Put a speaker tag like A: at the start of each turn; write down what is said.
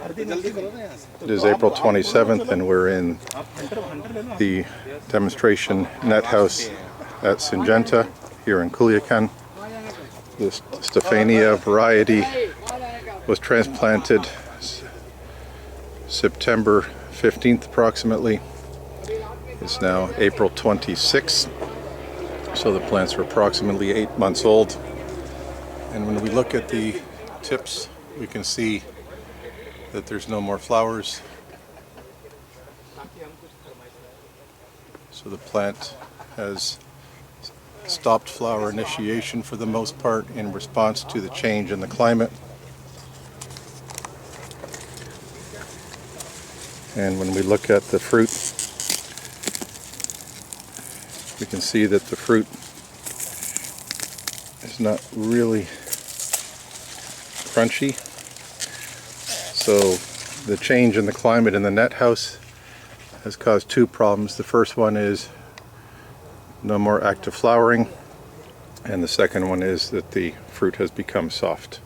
A: It is April 27th and we're in the demonstration net house at Syngenta here in Culiacan. This Stephania variety was transplanted September 15th approximately. It's now April 26th, so the plants are approximately 8 months old. And when we look at the tips, we can see that there's no more flowers. So the plant has stopped flower initiation for the most part in response to the change in the climate. And when we look at the fruit, we can see that the fruit is not really crunchy. So the change in the climate in the net house has caused two problems. The first one is no more active flowering, and the second one is that the fruit has become soft.